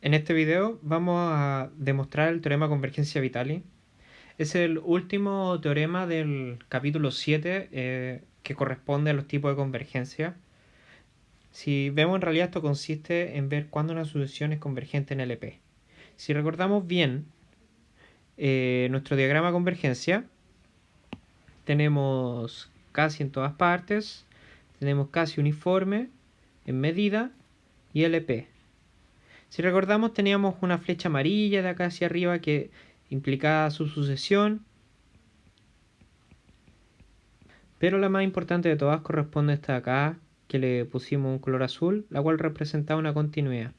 En este video vamos a demostrar el teorema de convergencia Vitali. Es el último teorema del capítulo 7 que corresponde a los tipos de convergencia. Si vemos, en realidad esto consiste en ver cuándo una sucesión es convergente en LP. Si recordamos bien nuestro diagrama de convergencia, tenemos casi en todas partes, tenemos casi uniforme en medida y LP. Si recordamos, teníamos una flecha amarilla de acá hacia arriba que implicaba su sucesión, pero la más importante de todas corresponde a esta de acá, que le pusimos un color azul, la cual representaba una continuidad.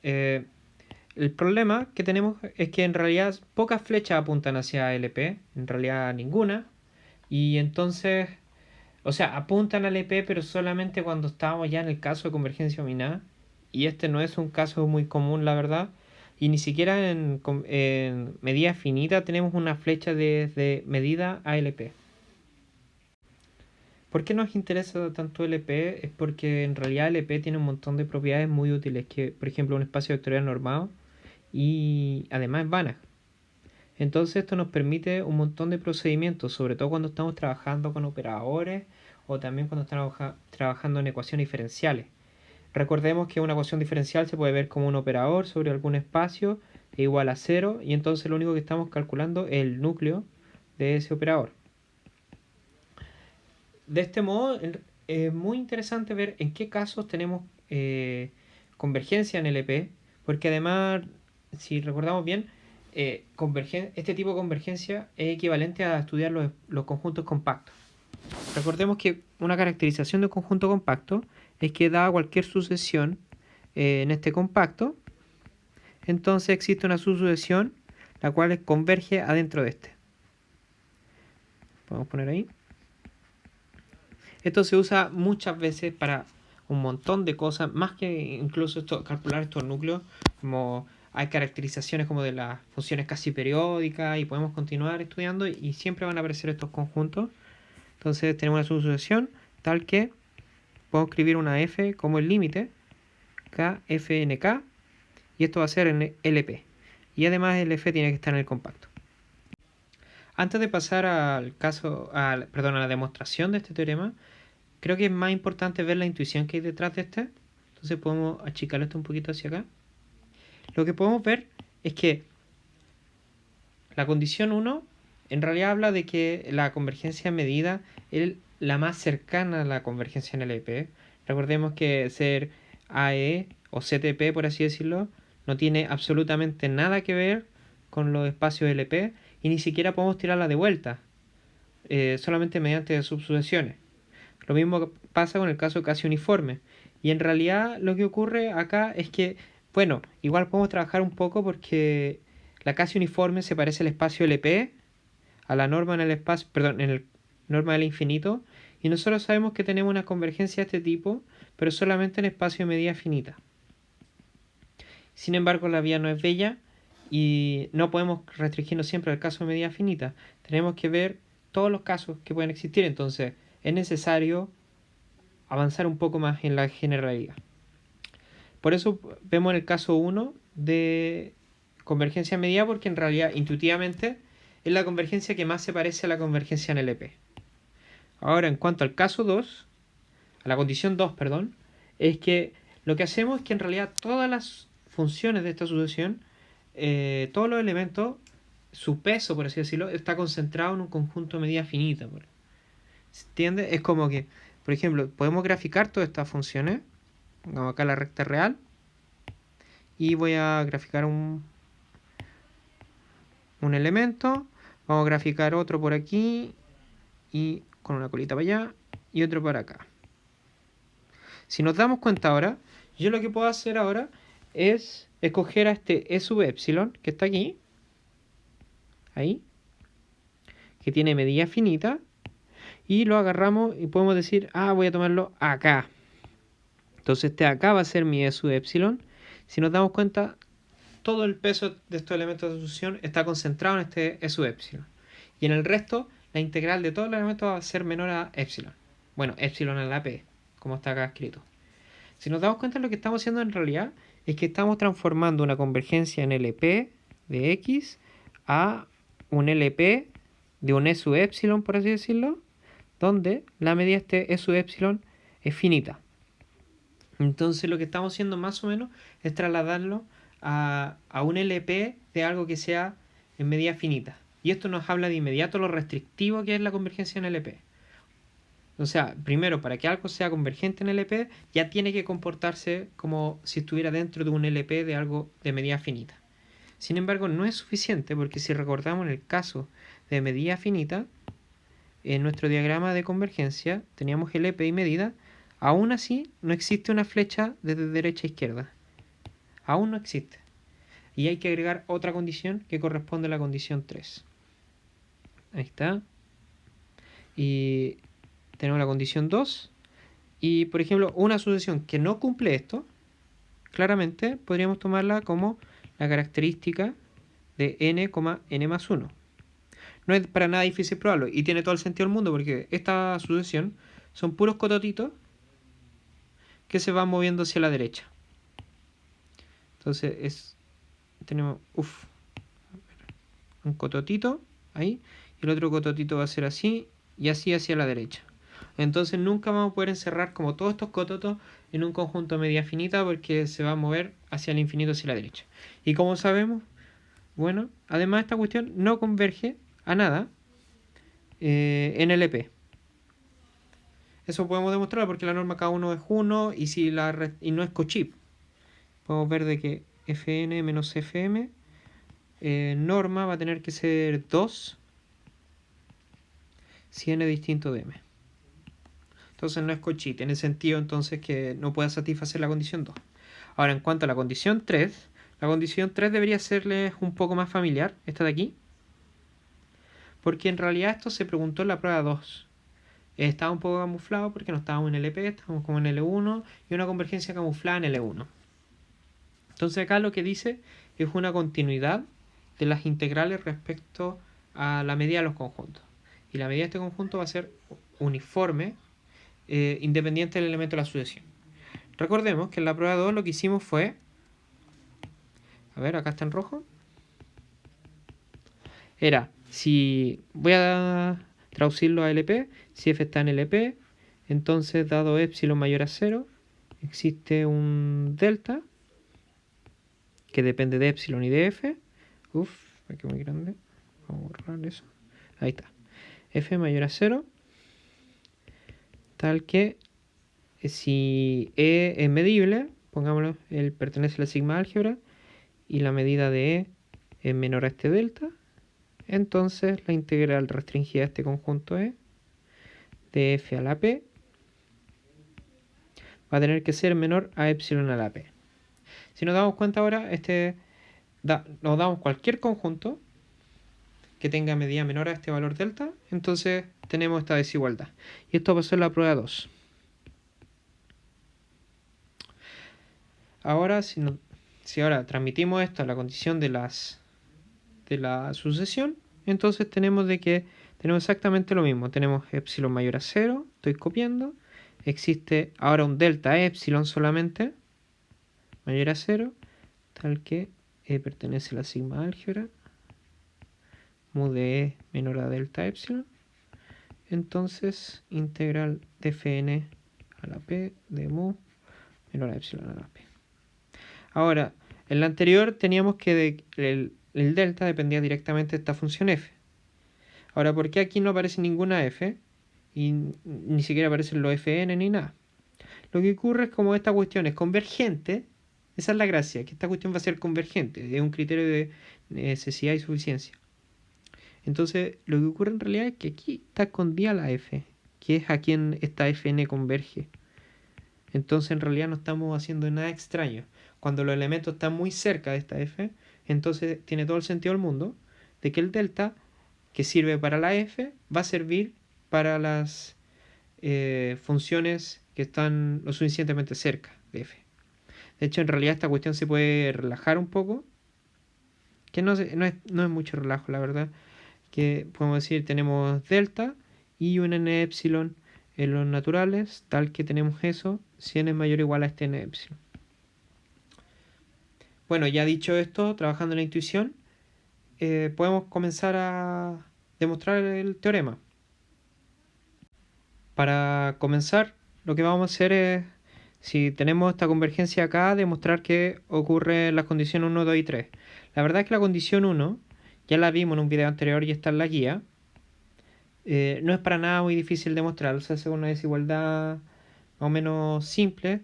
El problema que tenemos es que en realidad pocas flechas apuntan hacia LP, en realidad ninguna, y entonces, o sea, apuntan al LP, pero solamente cuando estábamos ya en el caso de convergencia dominada, y este no es un caso muy común, la verdad, y ni siquiera en medida finita tenemos una flecha desde medida a LP. ¿Por qué nos interesa tanto LP? Es porque en realidad LP tiene un montón de propiedades muy útiles, que por ejemplo un espacio vectorial normado y además es Banach. Entonces esto nos permite un montón de procedimientos, sobre todo cuando estamos trabajando con operadores o también cuando estamos trabajando en ecuaciones diferenciales. Recordemos que una ecuación diferencial se puede ver como un operador sobre algún espacio e igual a 0, y entonces lo único que estamos calculando es el núcleo de ese operador. De este modo es muy interesante ver en qué casos tenemos convergencia en LP, porque además, si recordamos bien, este tipo de convergencia es equivalente a estudiar los conjuntos compactos. Recordemos que una caracterización de un conjunto compacto es que dada cualquier sucesión en este compacto, entonces existe una subsucesión la cual converge adentro de este. Podemos poner ahí. Esto se usa muchas veces para un montón de cosas, más que incluso calcular estos núcleos, como hay caracterizaciones como de las funciones casi periódicas y podemos continuar estudiando y siempre van a aparecer estos conjuntos. Entonces tenemos una subsucesión tal que podemos escribir una f como el límite k f n k, y esto va a ser en LP, y además el f tiene que estar en el compacto. Antes de pasar a la demostración de este teorema, creo que es más importante ver la intuición que hay detrás de este. Entonces podemos achicar esto un poquito hacia acá. Lo que podemos ver es que la condición 1 en realidad habla de que la convergencia medida es la más cercana a la convergencia en LP. Recordemos que ser AE o CTP, por así decirlo, no tiene absolutamente nada que ver con los espacios LP y ni siquiera podemos tirarla de vuelta, solamente mediante subsucesiones. Lo mismo pasa con el caso casi uniforme. Y en realidad lo que ocurre acá es que, bueno, igual podemos trabajar un poco porque la casi uniforme se parece al espacio LP, a la norma en el espacio, perdón, en el norma del infinito, y nosotros sabemos que tenemos una convergencia de este tipo, pero solamente en espacio de medida finita. Sin embargo, la vía no es bella y no podemos restringirnos siempre al caso de medida finita. Tenemos que ver todos los casos que pueden existir, entonces es necesario avanzar un poco más en la generalidad. Por eso vemos en el caso 1 de convergencia medida, porque en realidad intuitivamente es la convergencia que más se parece a la convergencia en LP. Ahora, en cuanto al caso 2, a la condición 2, perdón, es que lo que hacemos es que en realidad todas las funciones de esta sucesión, todos los elementos, su peso, por así decirlo, está concentrado en un conjunto de medida finita. ¿Se entiende? Es como que, por ejemplo, podemos graficar todas estas funciones. Pongamos acá la recta real. Y voy a graficar un elemento. Vamos a graficar otro por aquí. Y con una colita para allá. Y otro para acá. Si nos damos cuenta ahora, yo lo que puedo hacer ahora es escoger a este E sub epsilon, que está aquí. Ahí. Que tiene medida finita. Y lo agarramos y podemos decir, voy a tomarlo acá. Entonces este acá va a ser mi E sub epsilon. Si nos damos cuenta, todo el peso de estos elementos de sucesión está concentrado en este E sub epsilon. Y en el resto, la integral de todos los elementos va a ser menor a epsilon. Bueno, epsilon a la p, como está acá escrito. Si nos damos cuenta, lo que estamos haciendo en realidad es que estamos transformando una convergencia en LP de X a un LP de un E sub epsilon, por así decirlo, donde la medida de este E sub epsilon es finita. Entonces lo que estamos haciendo más o menos es trasladarlo a un LP de algo que sea en medida finita. Y esto nos habla de inmediato lo restrictivo que es la convergencia en LP. O sea, primero, para que algo sea convergente en LP, ya tiene que comportarse como si estuviera dentro de un LP de algo de medida finita. Sin embargo, no es suficiente porque si recordamos en el caso de medida finita, en nuestro diagrama de convergencia teníamos LP y medida. Aún así, no existe una flecha desde derecha a izquierda. Aún no existe. Y hay que agregar otra condición que corresponde a la condición 3. Ahí está. Y tenemos la condición 2. Y, por ejemplo, una sucesión que no cumple esto, claramente podríamos tomarla como la característica de n, n más 1. No es para nada difícil probarlo y tiene todo el sentido del mundo porque esta sucesión son puros cototitos que se van moviendo hacia la derecha. Entonces tenemos un cototito ahí y el otro cototito va a ser así y así hacia la derecha. Entonces nunca vamos a poder encerrar como todos estos cototos en un conjunto de medida finita porque se va a mover hacia el infinito hacia la derecha. Y como sabemos, bueno, además esta cuestión no converge a nada en LP. Eso podemos demostrarlo porque la norma K1 es 1 y, si y no es cochip. Podemos ver de que Fn menos Fm norma va a tener que ser 2 si n distinto de m. Entonces no es cochit, en el sentido entonces que no pueda satisfacer la condición 2. Ahora, en cuanto a la condición 3, la condición 3 debería serles un poco más familiar, esta de aquí, porque en realidad esto se preguntó en la prueba 2. Estaba un poco camuflado porque no estábamos en LP, estábamos como en L1 y una convergencia camuflada en L1. Entonces acá lo que dice es una continuidad de las integrales respecto a la medida de los conjuntos. Y la medida de este conjunto va a ser uniforme, independiente del elemento de la sucesión. Recordemos que en la prueba 2 lo que hicimos fue... A ver, acá está en rojo. Era, si voy a traducirlo a LP, si f está en LP, entonces dado epsilon mayor a 0, existe un delta que depende de epsilon y de f. Aquí muy grande. Vamos a borrar eso. Ahí está. F mayor a 0, tal que si E es medible, pongámoslo, él pertenece a la sigma álgebra y la medida de E es menor a este delta, entonces la integral restringida de este conjunto E de f a la p va a tener que ser menor a epsilon a la p. Si nos damos cuenta ahora, nos damos cualquier conjunto que tenga medida menor a este valor delta, entonces tenemos esta desigualdad. Y esto pasó en la prueba 2. Ahora, si ahora transmitimos esto a la condición de la sucesión, entonces tenemos exactamente lo mismo. Tenemos epsilon mayor a 0, estoy copiando. Existe ahora un delta epsilon solamente, mayor a 0, tal que pertenece a la sigma álgebra, mu de E menor a delta epsilon. Entonces, integral de Fn a la P de mu menor a epsilon a la P. Ahora, en la anterior teníamos que el delta dependía directamente de esta función f. Ahora, ¿por qué aquí no aparece ninguna f? Y ni siquiera aparecen los fn ni nada. Lo que ocurre es como esta cuestión es convergente. Esa es la gracia, que esta cuestión va a ser convergente. Es un criterio de necesidad y suficiencia. Entonces, lo que ocurre en realidad es que aquí está escondida la f, que es a quien esta fn converge. Entonces, en realidad no estamos haciendo nada extraño. Cuando los elementos están muy cerca de esta f, entonces tiene todo el sentido del mundo de que el delta, que sirve para la f, va a servir para las funciones que están lo suficientemente cerca de f. De hecho, en realidad esta cuestión se puede relajar un poco, que no es mucho relajo, la verdad. Que podemos decir, tenemos delta y un n epsilon en los naturales, tal que tenemos eso, si n es mayor o igual a este n epsilon. Bueno, ya dicho esto, trabajando en la intuición, podemos comenzar a demostrar el teorema. Para comenzar, lo que vamos a hacer es, si tenemos esta convergencia acá, demostrar que ocurre las condiciones 1, 2 y 3. La verdad es que la condición 1, ya la vimos en un video anterior y está en la guía, no es para nada muy difícil demostrar. Se hace una desigualdad más o menos simple.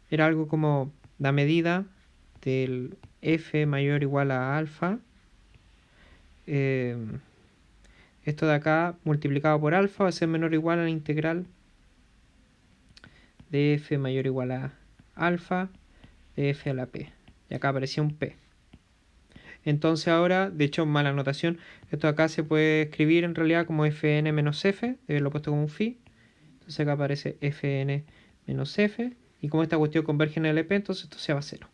Era algo como la medida del f mayor o igual a alfa. Esto de acá multiplicado por alfa va a ser menor o igual a la integral de f mayor o igual a alfa de f a la p. Y acá aparecía un p. Entonces ahora, de hecho, mala notación, esto acá se puede escribir en realidad como fn menos f, de haberlo puesto como un phi. Entonces acá aparece fn menos f. Y como esta cuestión converge en el LP, entonces esto se va a 0.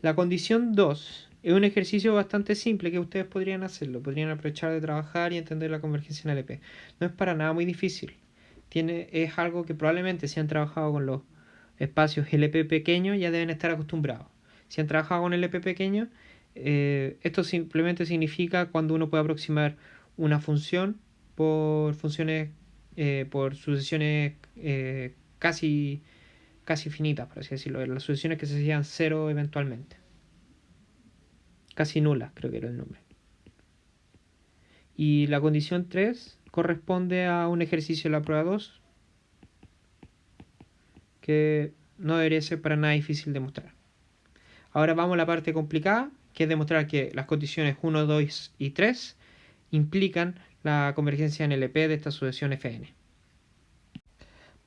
La condición 2 es un ejercicio bastante simple que ustedes podrían hacerlo. Podrían aprovechar de trabajar y entender la convergencia en LP. No es para nada muy difícil. Es algo que probablemente si han trabajado con los espacios LP pequeños ya deben estar acostumbrados. Si han trabajado con LP pequeño, esto simplemente significa cuando uno puede aproximar una función por funciones, por sucesiones casi finitas, por así decirlo. Las sucesiones que se hacían 0 eventualmente. Casi nulas, creo que era el nombre. Y la condición 3 corresponde a un ejercicio de la prueba 2 que no debería ser para nada difícil de mostrar. Ahora vamos a la parte complicada, que es demostrar que las condiciones 1, 2 y 3 implican la convergencia en LP de esta sucesión Fn.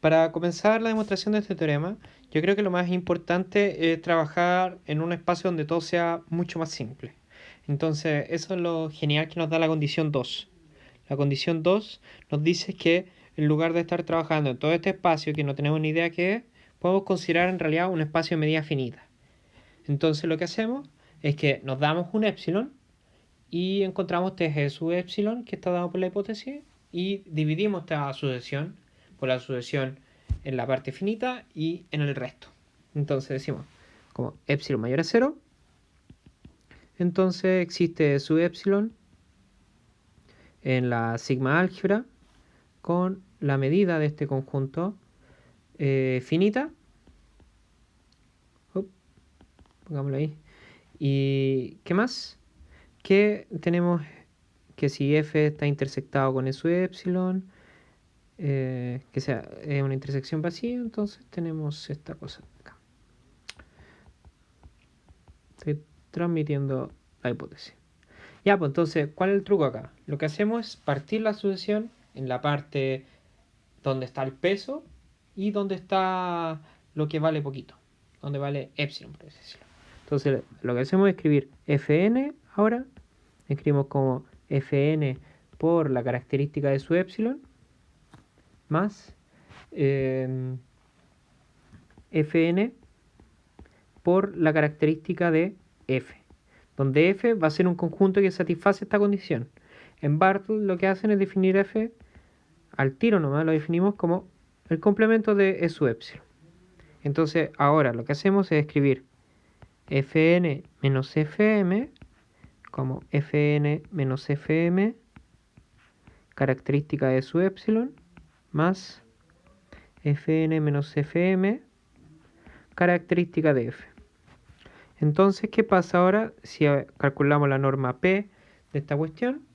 Para comenzar la demostración de este teorema, yo creo que lo más importante es trabajar en un espacio donde todo sea mucho más simple. Entonces, eso es lo genial que nos da la condición 2. La condición 2 nos dice que en lugar de estar trabajando en todo este espacio que no tenemos ni idea qué es, podemos considerar en realidad un espacio de medida finita. Entonces lo que hacemos es que nos damos un epsilon y encontramos TG sub epsilon que está dado por la hipótesis y dividimos esta sucesión por la sucesión en la parte finita y en el resto. Entonces decimos como epsilon mayor a 0, entonces existe sub epsilon en la sigma álgebra con la medida de este conjunto finita. Pongámoslo ahí. ¿Y qué más? Que tenemos que si f está intersectado con su epsilon, que sea una intersección vacía, entonces tenemos esta cosa acá. Estoy transmitiendo la hipótesis. Ya, pues entonces, ¿cuál es el truco acá? Lo que hacemos es partir la sucesión en la parte donde está el peso y donde está lo que vale poquito, donde vale epsilon, por así decirlo. Entonces, lo que hacemos es escribir fn ahora, escribimos como fn por la característica de su epsilon, más fn por la característica de f, donde f va a ser un conjunto que satisface esta condición. En Bartle lo que hacen es definir f al tiro nomás, lo definimos como el complemento de E sub epsilon. Entonces ahora lo que hacemos es escribir fn menos fm como fn menos fm característica de su epsilon más fn menos fm característica de f. Entonces, ¿qué pasa ahora? Si calculamos la norma P de esta cuestión,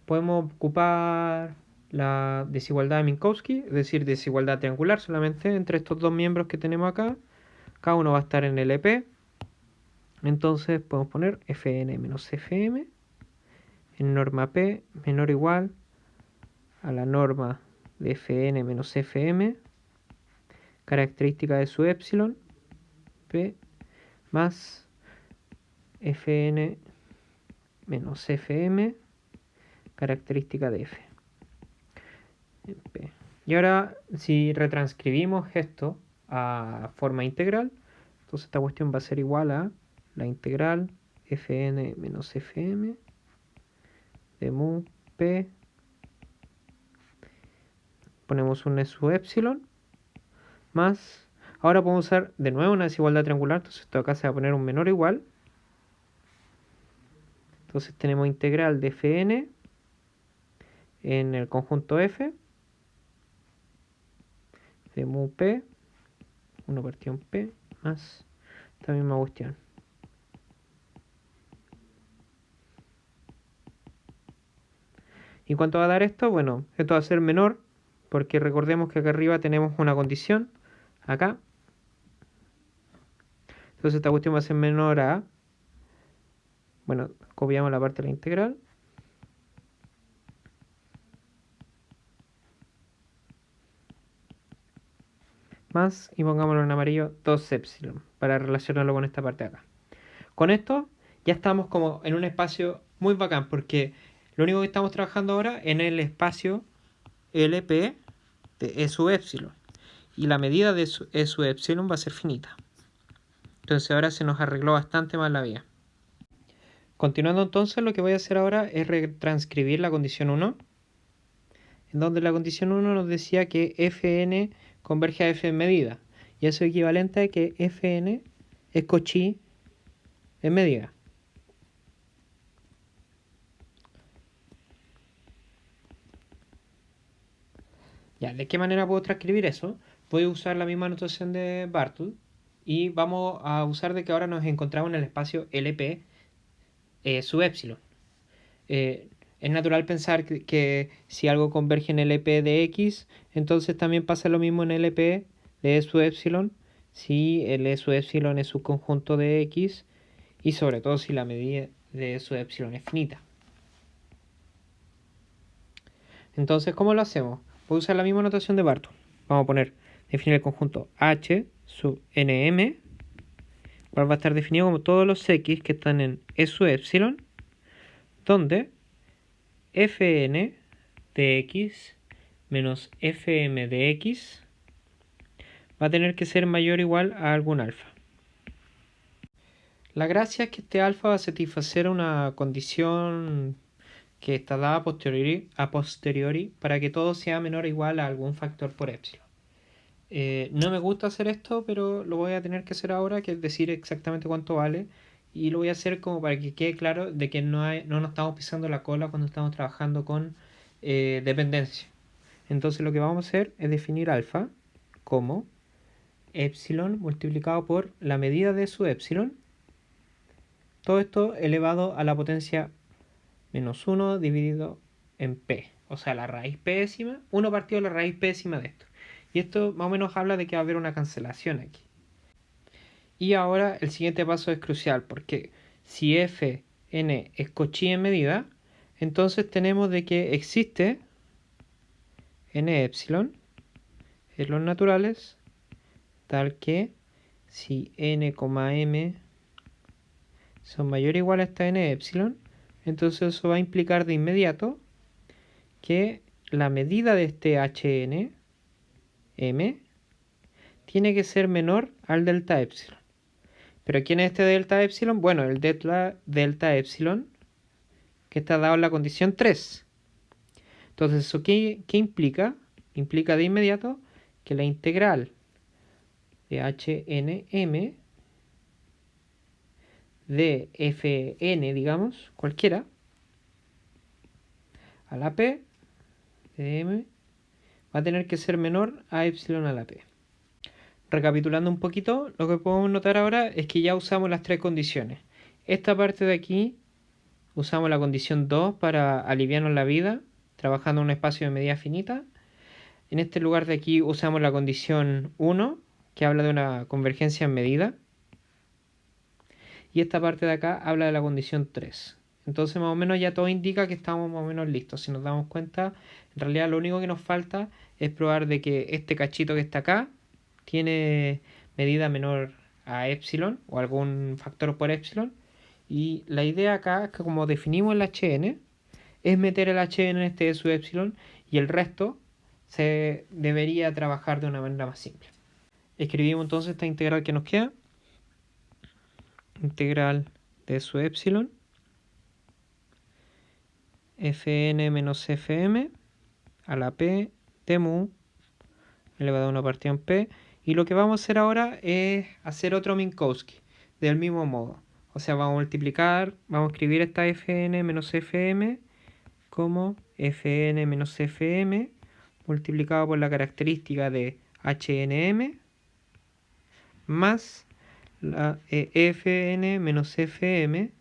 podemos ocupar la desigualdad de Minkowski, es decir, desigualdad triangular solamente entre estos dos miembros que tenemos acá. Cada uno va a estar en LP. Entonces podemos poner Fn menos Fm en norma P menor o igual a la norma de Fn menos Fm, característica de su epsilon, P más Fn menos Fm, característica de F. P. Y ahora, si retranscribimos esto a forma integral, entonces esta cuestión va a ser igual a la integral Fn menos Fm de mu P. Ponemos un sub epsilon más, ahora podemos usar de nuevo una desigualdad triangular, entonces esto acá se va a poner un menor o igual. Entonces tenemos integral de Fn en el conjunto F de mu P, 1 partido en P, más esta misma cuestión. ¿Y cuánto va a dar esto? Bueno, esto va a ser menor, porque recordemos que acá arriba tenemos una condición, acá. Entonces esta cuestión va a ser menor a, bueno, copiamos la parte de la integral. Más, y pongámoslo en amarillo, 2 epsilon, para relacionarlo con esta parte de acá. Con esto ya estamos como en un espacio muy bacán, porque lo único que estamos trabajando ahora es en el espacio LP de E sub epsilon. Y la medida de E sub epsilon va a ser finita. Entonces ahora se nos arregló bastante más la vida. Continuando entonces, lo que voy a hacer ahora es retranscribir la condición 1, en donde la condición 1 nos decía que Fn converge a F en medida. Y eso es equivalente a que Fn es Cauchy en medida. Ya, ¿de qué manera puedo transcribir eso? Voy a usar la misma notación de Bartle y vamos a usar de que ahora nos encontramos en el espacio LP sub epsilon. Es natural pensar que si algo converge en LP de X, entonces también pasa lo mismo en LP de E sub epsilon, si el E sub epsilon es un conjunto de X y sobre todo si la medida de E sub epsilon es finita. Entonces, ¿cómo lo hacemos? Voy a usar la misma notación de Barton. Vamos a poner, definir el conjunto H sub nm, cual va a estar definido como todos los X que están en E sub epsilon, donde Fn de X menos Fm de X va a tener que ser mayor o igual a algún alfa. La gracia es que este alfa va a satisfacer una condición que está dada a posteriori para que todo sea menor o igual a algún factor por epsilon. No me gusta hacer esto, pero lo voy a tener que hacer ahora, que es decir exactamente cuánto vale. Y lo voy a hacer como para que quede claro de que no nos estamos pisando la cola cuando estamos trabajando con dependencia. Entonces lo que vamos a hacer es definir alfa como epsilon multiplicado por la medida de su epsilon. Todo esto elevado a la potencia menos 1 dividido en p. O sea, la raíz p décima, 1 partido de la raíz p décima de esto. Y esto más o menos habla de que va a haber una cancelación aquí. Y ahora el siguiente paso es crucial, porque si Fn es Cauchy en medida, entonces tenemos de que existe n epsilon en los naturales, tal que si n, m son mayor o igual a esta n epsilon, entonces eso va a implicar de inmediato que la medida de este Hn, m, tiene que ser menor al delta epsilon. ¿Pero quién es este delta epsilon? Bueno, el delta epsilon que está dado en la condición 3. Entonces, ¿eso qué implica? Implica de inmediato que la integral de Hnm de Fn, digamos, cualquiera, a la p de m va a tener que ser menor a epsilon a la p. Recapitulando un poquito, lo que podemos notar ahora es que ya usamos las tres condiciones. Esta parte de aquí usamos la condición 2 para aliviarnos la vida, trabajando en un espacio de medida finita. En este lugar de aquí usamos la condición 1, que habla de una convergencia en medida. Y esta parte de acá habla de la condición 3. Entonces más o menos ya todo indica que estamos más o menos listos. Si nos damos cuenta, en realidad lo único que nos falta es probar de que este cachito que está acá tiene medida menor a epsilon o algún factor por epsilon. Y la idea acá es que como definimos el Hn, es meter el Hn en este de su epsilon y el resto se debería trabajar de una manera más simple. Escribimos entonces esta integral que nos queda. Integral de su epsilon Fn menos Fm a la p de mu elevado a 1 partido en p, Y lo que vamos a hacer ahora es hacer otro Minkowski, del mismo modo. O sea, vamos a multiplicar, vamos a escribir esta fn menos fm como fn menos fm multiplicado por la característica de hnm más la fn menos fm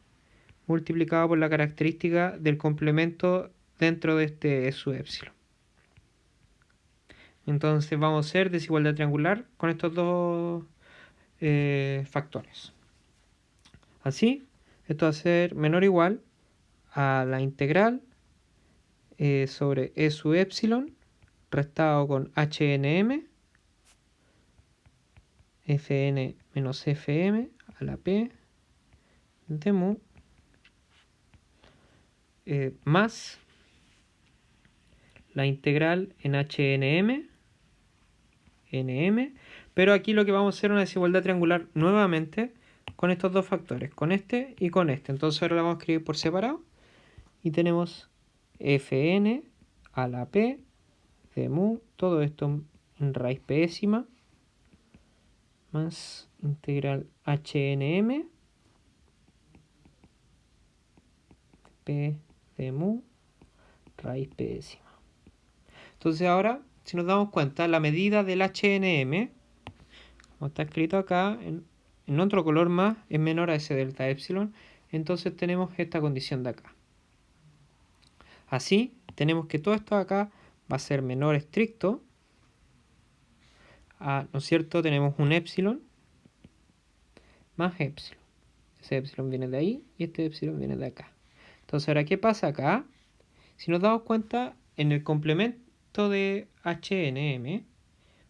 multiplicado por la característica del complemento dentro de este su epsilon. Entonces vamos a hacer desigualdad triangular con estos dos factores. Así, esto va a ser menor o igual a la integral sobre e sub epsilon restado con hnm fn menos fm a la p de mu más la integral en hnm nm, pero aquí lo que vamos a hacer es una desigualdad triangular nuevamente con estos dos factores, con este y con este. Entonces ahora la vamos a escribir por separado y tenemos fn a la p de mu, todo esto en raíz pésima, más integral hnm p de mu raíz pésima. Entonces ahora, si nos damos cuenta, la medida del hnm, como está escrito acá, en otro color más, es menor a ese delta epsilon. Entonces tenemos esta condición de acá. Así, tenemos que todo esto de acá va a ser menor estricto a, ¿no es cierto? Tenemos un epsilon más epsilon. Ese epsilon viene de ahí y este epsilon viene de acá. Entonces, ahora, ¿qué pasa acá? Si nos damos cuenta, en el complemento de hnm,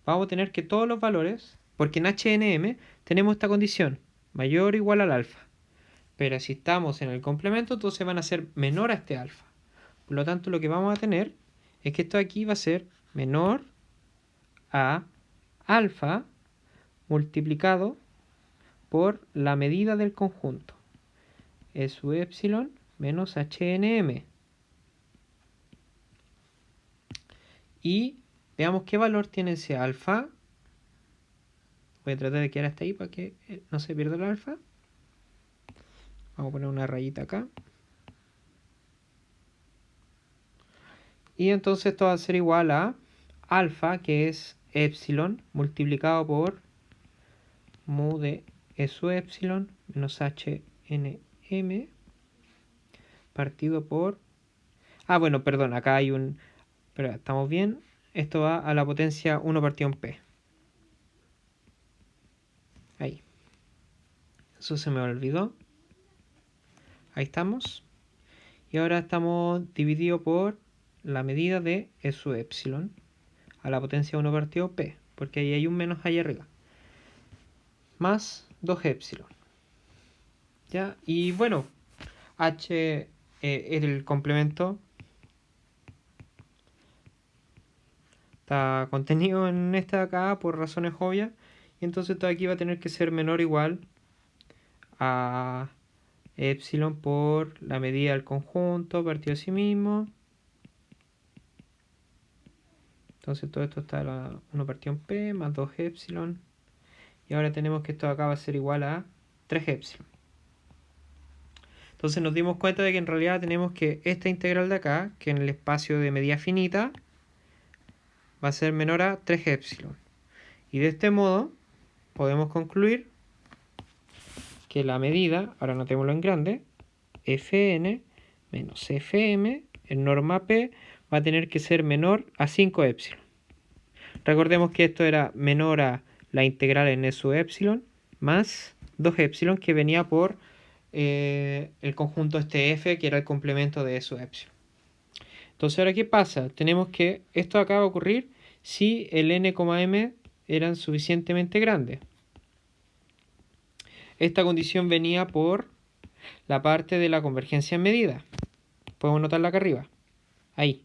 vamos a tener que todos los valores, porque en hnm tenemos esta condición, mayor o igual al alfa. Pero si estamos en el complemento, entonces van a ser menor a este alfa. Por lo tanto, lo que vamos a tener es que esto de aquí va a ser menor a alfa multiplicado por la medida del conjunto. E sub epsilon menos hnm. Y veamos qué valor tiene ese alfa. Voy a tratar de quedar hasta ahí para que no se pierda el alfa. Vamos a poner una rayita acá. Y entonces esto va a ser igual a alfa, que es epsilon, multiplicado por mu de e sub epsilon menos hnm partido por... Ah, bueno, perdón, acá hay un... Pero estamos bien. Esto va a la potencia 1 partido en p. Ahí. Eso se me olvidó. Ahí estamos. Y ahora estamos dividido por la medida de e sub epsilon a la potencia 1 partido p. Porque ahí hay un menos ahí arriba. Más 2 epsilon. ¿Ya? Y bueno, h es el complemento. Está contenido en esta de acá por razones obvias. Y entonces esto de aquí va a tener que ser menor o igual a epsilon por la medida del conjunto partido a sí mismo. Entonces todo esto está a 1 partido en p más 2 epsilon. Y ahora tenemos que esto de acá va a ser igual a 3 epsilon. Entonces nos dimos cuenta de que en realidad tenemos que esta integral de acá, que en el espacio de medida finita, va a ser menor a 3 epsilon. Y de este modo podemos concluir que la medida, ahora notémoslo en grande, fn menos fm en norma p va a tener que ser menor a 5 epsilon. Recordemos que esto era menor a la integral en e sub epsilon más 2 epsilon que venía por el conjunto este f, que era el complemento de e sub epsilon. Entonces, ahora, ¿qué pasa? Tenemos que esto acá va a ocurrir si el n, m eran suficientemente grandes. Esta condición venía por la parte de la convergencia en medida. Podemos notarla acá arriba. Ahí.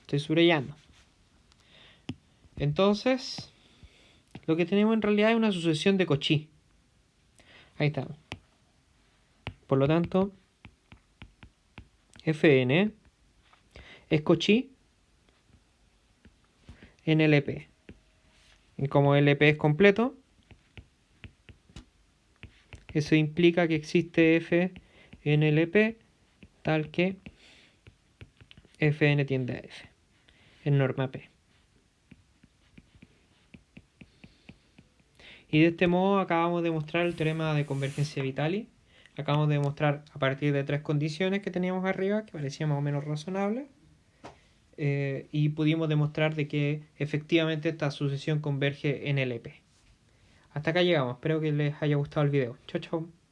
Estoy subrayando. Entonces, lo que tenemos en realidad es una sucesión de Cauchy. Ahí está. Por lo tanto, Fn es Cauchy en LP. Y como LP es completo, eso implica que existe F en LP tal que Fn tiende a F en norma P. Y de este modo acabamos de mostrar el teorema de convergencia de Vitali. Acabamos de demostrar a partir de 3 condiciones que teníamos arriba, que parecían más o menos razonables. Y pudimos demostrar de que efectivamente esta sucesión converge en LP. Hasta acá llegamos. Espero que les haya gustado el video. Chao, chao.